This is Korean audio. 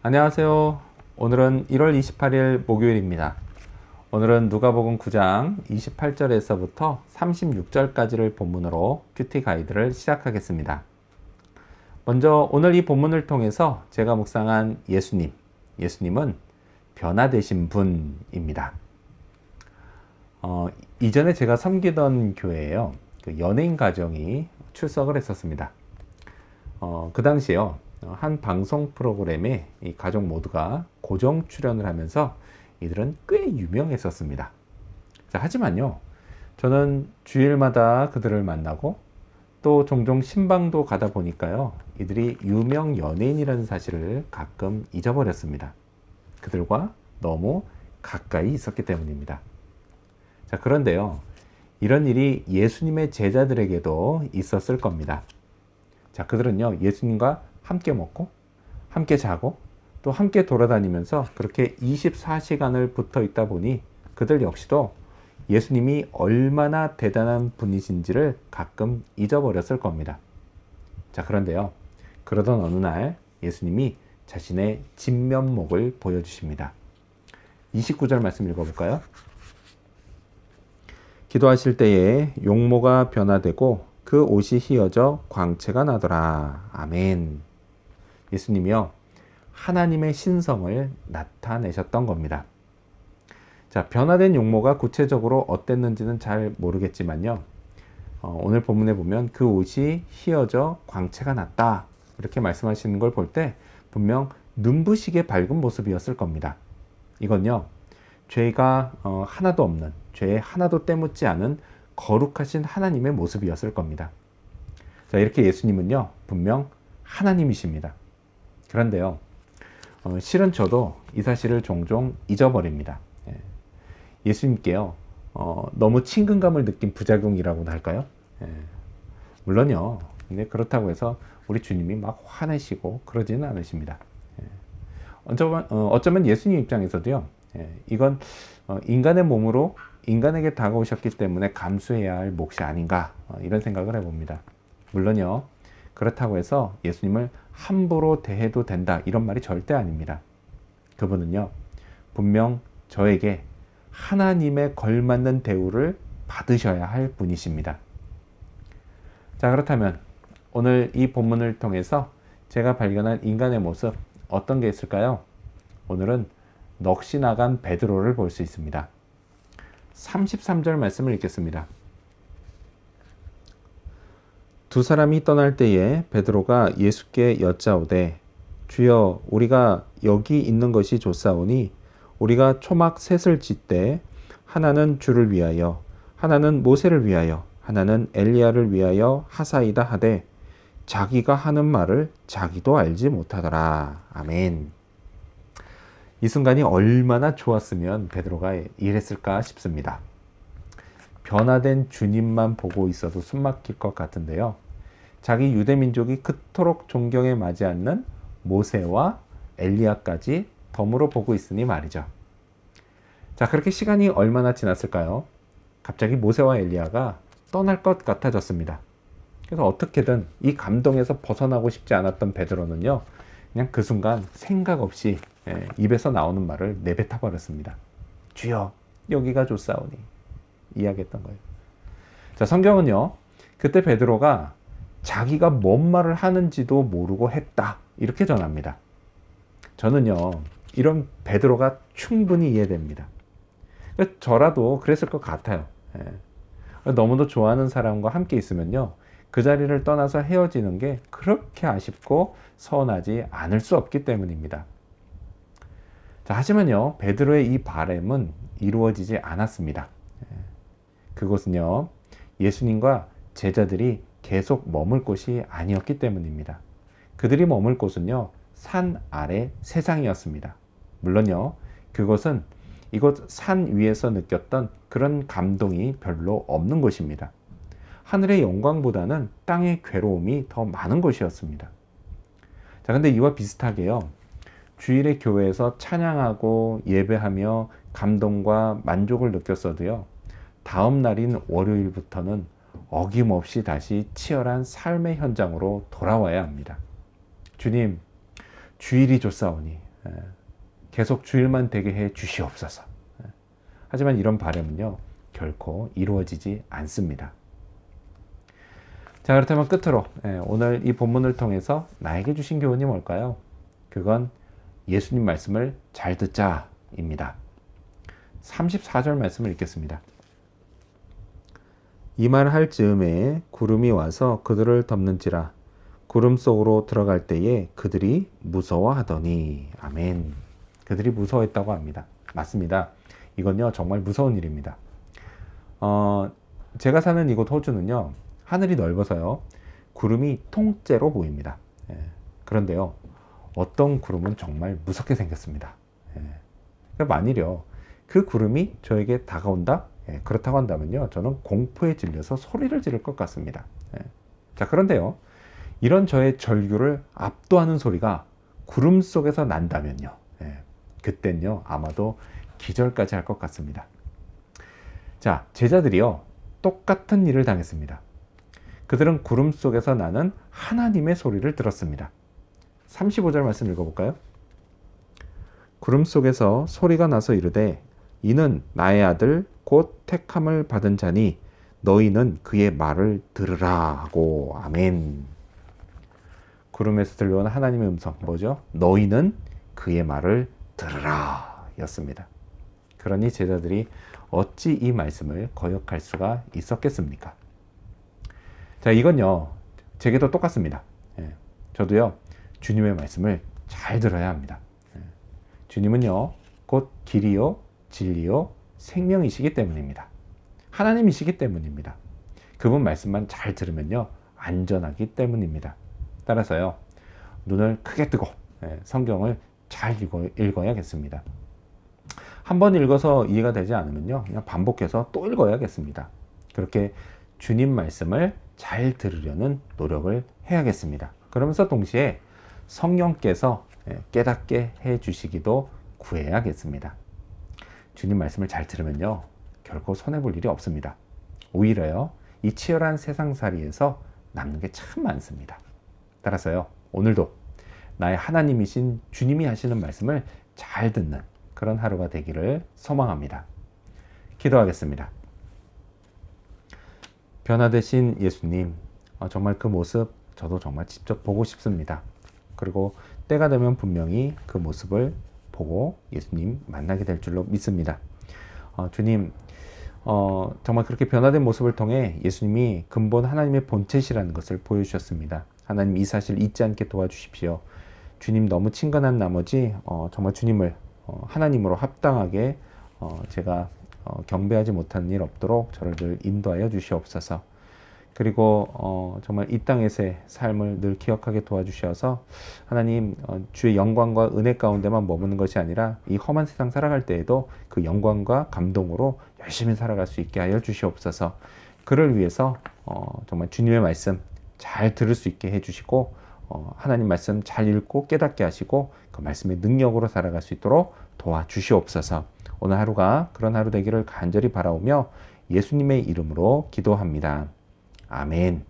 안녕하세요. 오늘은 1월 28일 목요일입니다. 오늘은 누가복음 9장 28절에서부터 36절까지를 본문으로 큐티 가이드를 시작하겠습니다. 먼저 오늘 이 본문을 통해서 제가 묵상한 예수님은 변화되신 분입니다. 이전에 제가 섬기던 교회에요. 그 연예인 가정이 출석을 했었습니다. 그 당시에요. 한 방송 프로그램에 이 가족 모두가 고정 출연을 하면서 이들은 꽤 유명했었습니다. 자, 하지만요, 저는 주일마다 그들을 만나고 또 종종 신방도 가다 보니까요, 이들이 유명 연예인이라는 사실을 가끔 잊어버렸습니다. 그들과 너무 가까이 있었기 때문입니다. 자, 그런데요, 이런 일이 예수님의 제자들에게도 있었을 겁니다. 자, 그들은요, 예수님과 함께 먹고, 함께 자고, 또 함께 돌아다니면서 그렇게 24시간을 붙어 있다 보니 그들 역시도 예수님이 얼마나 대단한 분이신지를 가끔 잊어버렸을 겁니다. 자, 그런데요, 그러던 어느 날 예수님이 자신의 진면목을 보여주십니다. 29절 말씀 읽어볼까요? 기도하실 때에 용모가 변화되고 그 옷이 휘어져 광채가 나더라. 아멘. 예수님이요, 하나님의 신성을 나타내셨던 겁니다. 자, 변화된 용모가 구체적으로 어땠는지는 잘 모르겠지만요, 오늘 본문에 보면 그 옷이 휘어져 광채가 났다, 이렇게 말씀하시는 걸 볼 때 분명 눈부시게 밝은 모습이었을 겁니다. 이건요, 죄가 하나도 없는, 죄에 하나도 때묻지 않은 거룩하신 하나님의 모습이었을 겁니다. 자, 이렇게 예수님은요, 분명 하나님이십니다. 그런데요, 실은 저도 이 사실을 종종 잊어버립니다. 예수님께요, 너무 친근감을 느낀 부작용이라고나 할까요? 물론요, 근데 그렇다고 해서 우리 주님이 막 화내시고 그러지는 않으십니다. 어쩌면 예수님 입장에서도요, 이건 인간의 몸으로 인간에게 다가오셨기 때문에 감수해야 할 몫이 아닌가, 이런 생각을 해봅니다. 물론요, 그렇다고 해서 예수님을 함부로 대해도 된다, 이런 말이 절대 아닙니다. 그분은요, 분명 저에게 하나님의 걸맞는 대우를 받으셔야 할 분이십니다. 자, 그렇다면 오늘 이 본문을 통해서 제가 발견한 인간의 모습, 어떤 게 있을까요? 오늘은 넋이 나간 베드로를 볼 수 있습니다. 33절 말씀을 읽겠습니다. 두 사람이 떠날 때에 베드로가 예수께 여짜오되, 주여, 우리가 여기 있는 것이 좋사오니 우리가 초막 셋을 짓되 하나는 주를 위하여, 하나는 모세를 위하여, 하나는 엘리야를 위하여 하사이다 하되 자기가 하는 말을 자기도 알지 못하더라. 아멘. 이 순간이 얼마나 좋았으면 베드로가 이랬을까 싶습니다. 변화된 주님만 보고 있어도 숨막힐 것 같은데요, 자기 유대민족이 그토록 존경에 맞지 않는 모세와 엘리야까지 덤으로 보고 있으니 말이죠. 자, 그렇게 시간이 얼마나 지났을까요? 갑자기 모세와 엘리야가 떠날 것 같아졌습니다. 그래서 어떻게든 이 감동에서 벗어나고 싶지 않았던 베드로는요, 그냥 그 순간 생각 없이 입에서 나오는 말을 내뱉어 버렸습니다. 주여, 여기가 좋사오니, 이야기했던 거예요. 자, 성경은요, 그때 베드로가 자기가 뭔 말을 하는지도 모르고 했다, 이렇게 전합니다. 저는요, 이런 베드로가 충분히 이해됩니다. 저라도 그랬을 것 같아요. 너무도 좋아하는 사람과 함께 있으면요, 그 자리를 떠나서 헤어지는 게 그렇게 아쉽고 서운하지 않을 수 없기 때문입니다. 자, 하지만요, 베드로의 이 바람은 이루어지지 않았습니다. 그곳은요, 예수님과 제자들이 계속 머물 곳이 아니었기 때문입니다. 그들이 머물 곳은요, 산 아래 세상이었습니다. 물론요, 그곳은 이곳 산 위에서 느꼈던 그런 감동이 별로 없는 곳입니다. 하늘의 영광보다는 땅의 괴로움이 더 많은 곳이었습니다. 자, 근데 이와 비슷하게요, 주일에 교회에서 찬양하고 예배하며 감동과 만족을 느꼈어도요, 다음 날인 월요일부터는 어김없이 다시 치열한 삶의 현장으로 돌아와야 합니다. 주님, 주일이 좋사오니 계속 주일만 되게 해 주시옵소서. 하지만 이런 바람은요, 결코 이루어지지 않습니다. 자, 그렇다면 끝으로 오늘 이 본문을 통해서 나에게 주신 교훈이 뭘까요? 그건 예수님 말씀을 잘 듣자입니다. 34절 말씀을 읽겠습니다. 이 말 할 즈음에 구름이 와서 그들을 덮는지라 구름 속으로 들어갈 때에 그들이 무서워하더니. 아멘. 그들이 무서워했다고 합니다. 맞습니다. 이건요 정말 무서운 일입니다. 제가 사는 이곳 호주는요 하늘이 넓어서요 구름이 통째로 보입니다. 그런데요 어떤 구름은 정말 무섭게 생겼습니다. 그러니까 만일요 그 구름이 저에게 다가온다? 그렇다고 한다면요 저는 공포에 질려서 소리를 지를 것 같습니다. 자, 그런데요 이런 저의 절규를 압도하는 소리가 구름 속에서 난다면요 그땐요 아마도 기절까지 할 것 같습니다. 자, 제자들이요 똑같은 일을 당했습니다. 그들은 구름 속에서 나는 하나님의 소리를 들었습니다. 35절 말씀 읽어볼까요? 구름 속에서 소리가 나서 이르되 이는 나의 아들 곧 택함을 받은 자니 너희는 그의 말을 들으라 하고. 아멘. 구름에서 들려오는 하나님의 음성 뭐죠? 너희는 그의 말을 들으라 였습니다. 그러니 제자들이 어찌 이 말씀을 거역할 수가 있었겠습니까? 자, 이건요 제게도 똑같습니다. 저도요 주님의 말씀을 잘 들어야 합니다. 주님은요 곧 길이요 진리요 생명이시기 때문입니다. 하나님이시기 때문입니다. 그분 말씀만 잘 들으면요 안전하기 때문입니다. 따라서요 눈을 크게 뜨고 성경을 잘 읽어야겠습니다. 한 번 읽어서 이해가 되지 않으면요 그냥 반복해서 또 읽어야겠습니다. 그렇게 주님 말씀을 잘 들으려는 노력을 해야겠습니다. 그러면서 동시에 성령께서 깨닫게 해 주시기도 구해야겠습니다. 주님 말씀을 잘 들으면요 결코 손해볼 일이 없습니다. 오히려요 이 치열한 세상살이에서 남는 게 참 많습니다. 따라서요 오늘도 나의 하나님이신 주님이 하시는 말씀을 잘 듣는 그런 하루가 되기를 소망합니다. 기도하겠습니다. 변화되신 예수님, 정말 그 모습 저도 정말 직접 보고 싶습니다. 그리고 때가 되면 분명히 그 모습을 보고 예수님 만나게 될 줄로 믿습니다. 주님, 정말 그렇게 변화된 모습을 통해 예수님이 근본 하나님의 본체시라는 것을 보여주셨습니다. 하나님 이 사실 잊지 않게 도와주십시오. 주님 너무 친근한 나머지 정말 주님을 하나님으로 합당하게 제가 경배하지 못하는 일 없도록 저를 늘 인도하여 주시옵소서. 그리고 정말 이 땅에서의 삶을 늘 기억하게 도와주셔서 하나님 주의 영광과 은혜 가운데만 머무는 것이 아니라 이 험한 세상 살아갈 때에도 그 영광과 감동으로 열심히 살아갈 수 있게 하여 주시옵소서. 그를 위해서 정말 주님의 말씀 잘 들을 수 있게 해주시고 하나님 말씀 잘 읽고 깨닫게 하시고 그 말씀의 능력으로 살아갈 수 있도록 도와주시옵소서. 오늘 하루가 그런 하루 되기를 간절히 바라오며 예수님의 이름으로 기도합니다. 아멘.